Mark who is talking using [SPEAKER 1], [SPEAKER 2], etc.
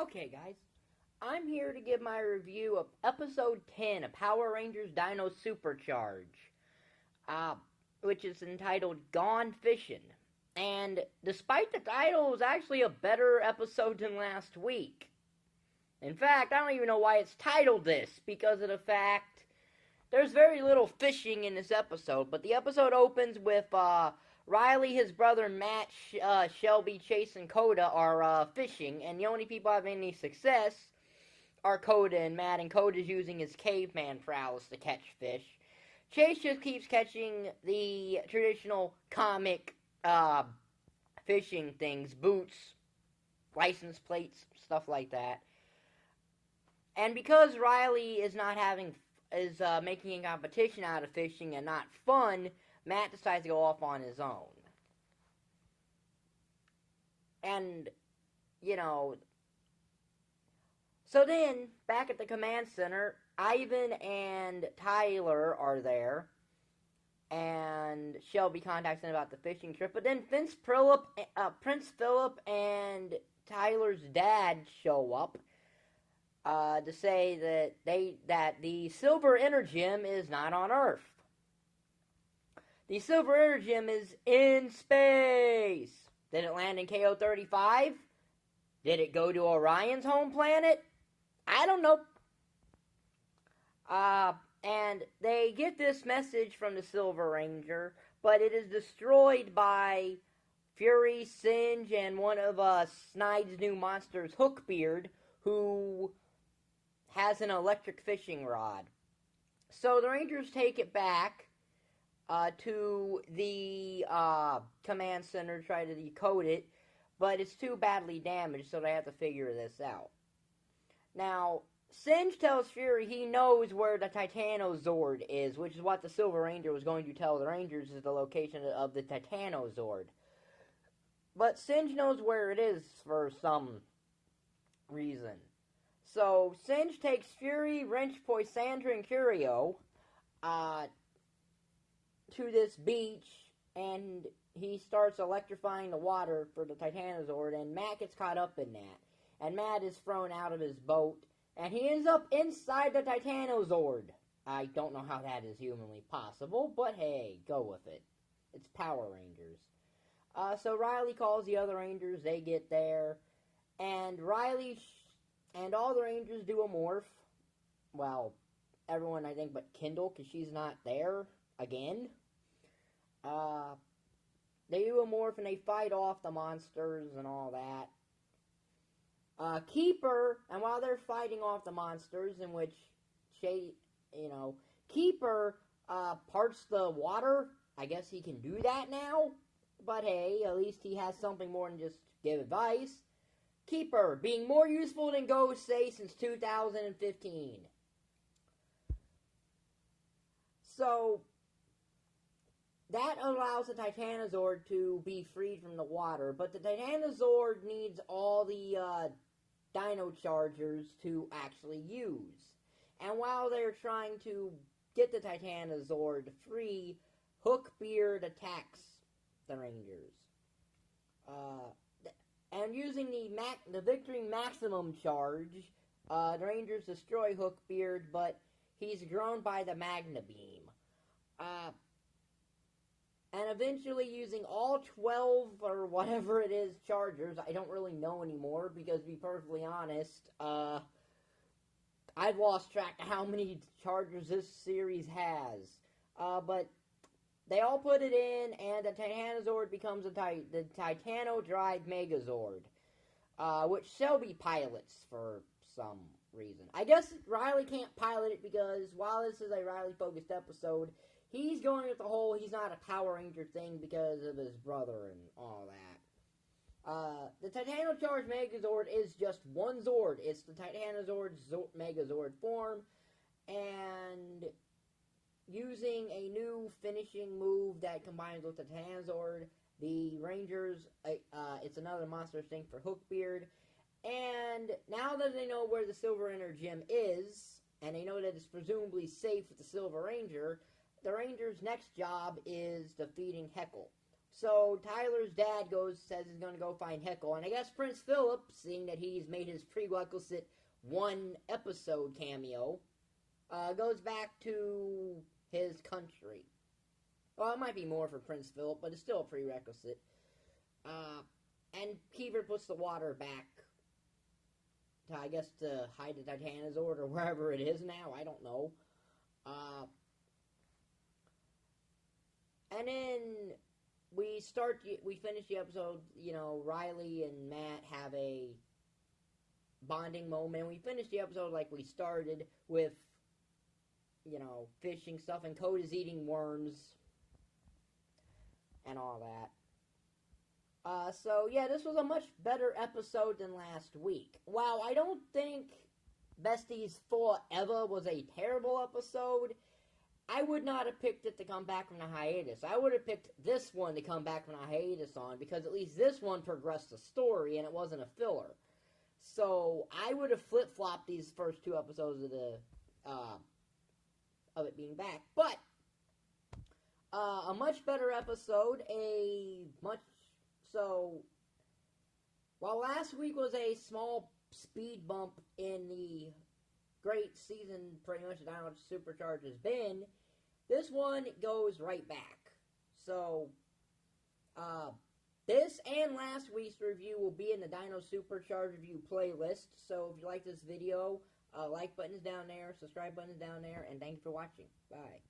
[SPEAKER 1] Okay, guys, I'm here to give my review of Episode 10 of Power Rangers Dino Supercharge, uh, which is entitled Gone Fishin'. And despite the title, it was actually a better episode than last week. In fact, I don't even know why it's titled this, because of the fact there's very little fishing in this episode. But the episode opens with Riley, his brother Matt, Shelby, Chase, and Coda are fishing, and the only people having any success are Coda and Matt, and Coda's using his caveman prowess to catch fish. Chase just keeps catching the traditional comic fishing things, boots, license plates, stuff like that. And because Riley is making a competition out of fishing and not fun, Matt decides to go off on his own. And, so then, back at the command center, Ivan and Tyler are there, and Shelby contacts them about the fishing trip, but then Prince Philip and Tyler's dad show up to say that the Silver Energem is not on Earth. The Silver Energem is in space. Did it land in KO-35? Did it go to Orion's home planet? I don't know. And they get this message from the Silver Ranger, but it is destroyed by Fury, Singe, and one of Snide's new monsters, Hookbeard, who has an electric fishing rod. So the Rangers take it back to the command center, try to decode it, but it's too badly damaged, so they have to figure this out. Now, Singe tells Fury he knows where the Titanozord is, which is what the Silver Ranger was going to tell the Rangers is the location of the Titanozord. But Singe knows where it is for some reason. So, Singe takes Fury, Wrench, Poisandra, and Curio to this beach, and he starts electrifying the water for the Titanozord, and Matt gets caught up in that. And Matt is thrown out of his boat, and he ends up inside the Titanozord. I don't know how that is humanly possible, but hey, go with it. It's Power Rangers. So Riley calls the other Rangers, they get there, and Riley and all the Rangers do a morph. Well, everyone I think but Kendall, because she's not there again. They do a morph and they fight off the monsters and all that. Keeper, and while they're fighting off the monsters, in which Keeper parts the water. I guess he can do that now. But hey, at least he has something more than just give advice. Keeper, being more useful than Ghost say since 2015. So, that allows the Titanozord to be freed from the water, but the Titanozord needs all the Dino Chargers to actually use. And while they're trying to get the Titanozord free, Hookbeard attacks the Rangers. And using the Victory Maximum Charge, the Rangers destroy Hookbeard, but he's grown by the Magna Beam. And eventually using all 12 or whatever it is Chargers, I don't really know anymore, because to be perfectly honest, I've lost track of how many Chargers this series has. But they all put it in, and the Titanozord becomes the Titano-Drive Megazord, which Shelby pilots for some reason. I guess Riley can't pilot it because while this is a Riley-focused episode, he's going with the whole he's not a Power Ranger thing because of his brother and all that. The Titano-Charged Megazord is just one Zord. It's the Titanozord Megazord form, and using a new finishing move that combines with the Titanozord, the Rangers, it's another monster thing for Hookbeard. And now that they know where the Silver Energem is, and they know that it's presumably safe with the Silver Ranger, the Rangers' next job is defeating Heckle. So Tyler's dad says he's going to go find Heckle, and I guess Prince Philip, seeing that he's made his prerequisite one episode cameo, goes back to his country. Well, it might be more for Prince Philip, but it's still a prerequisite. And Kiefer puts the water back to, I guess, to hide the Titanosaur or wherever it is now. I don't know. And then we finish the episode, Riley and Matt have a bonding moment. We finish the episode like we started with, fishing stuff, and Code is eating worms and all that. So yeah, this was a much better episode than last week. While I don't think Besties Forever was a terrible episode, I would not have picked it to come back from the hiatus. I would have picked this one to come back from the hiatus on, because at least this one progressed the story and it wasn't a filler. So I would have flip-flopped these first two episodes of it being back. But a much better episode, while last week was a small speed bump in the great season pretty much that Dino Supercharge has been, this one goes right back. So, this and last week's review will be in the Dino Supercharge review playlist. So if you like this video, like button is down there, subscribe button is down there, and thank you for watching. Bye.